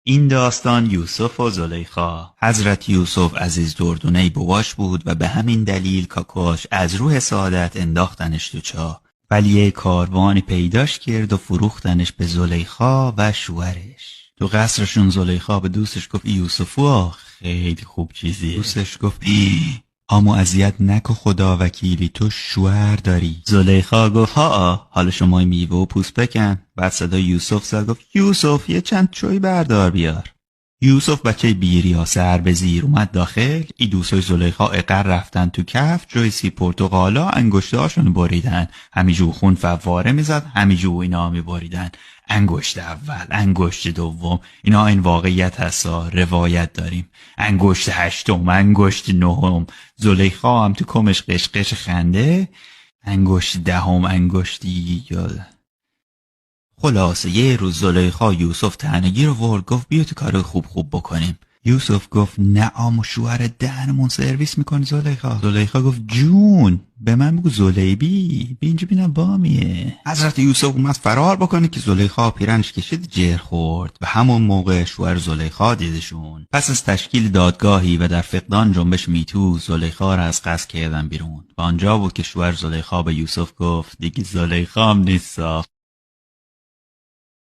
این داستان یوسف و زلیخا. حضرت یوسف عزیز دردونه بواش بود و به همین دلیل کاکاش از روح سعادت انداختنش تو چاه. ولی یه کاروانی پیداش کرد و فروختنش به زلیخا و شوهرش. تو قصرشون زلیخا به دوستش گفت یوسفو خیلی خوب چیزیه. دوستش گفت آمو اذیت نکو خدا وکیلی، تو شوهر داری. زلیخا گفت حالا شما میوه و پوست بکن. بعد صدا یوسف زد گفت یوسف یه چند چوی بردار بیار. یوسف بچه بیریا سر به زیر اومد داخل. ای دوستای زلیخا اقر رفتن تو کف، جوی سی پرتقالا انگشتاشون بریدن. همیجو خون فواره میزد، همیجو اینا میبریدن. انگشت اول، انگشت دوم، اینا این واقعیت هستا، روایت داریم. انگشت هشتم، انگشت نهم، زلیخا هم تو کمش قشقش خنده. انگشت دهم، انگشتی یاد. خلاصه یه روز زلیخا یوسف تنگی رو ورد، گفت بیا تو کار خوب بکنیم. یوسف گفت نه آمو شوهر دهنمون سرویس میکنی زلیخا. زلیخا گفت جون به من بگو زلیبی، بی اینجا بینم بامیه. حضرت یوسف اومد فرار بکنه که زلیخا پیرنش کشید جر خورد و همون موقع شوهر زلیخا دیدشون. پس از تشکیل دادگاهی و در فقدان جنبش میتو، زلیخا را از قصر کردن بیرون و آنجا بود که شوهر زلیخا به یوسف گفت دیگه زلیخا هم نیست.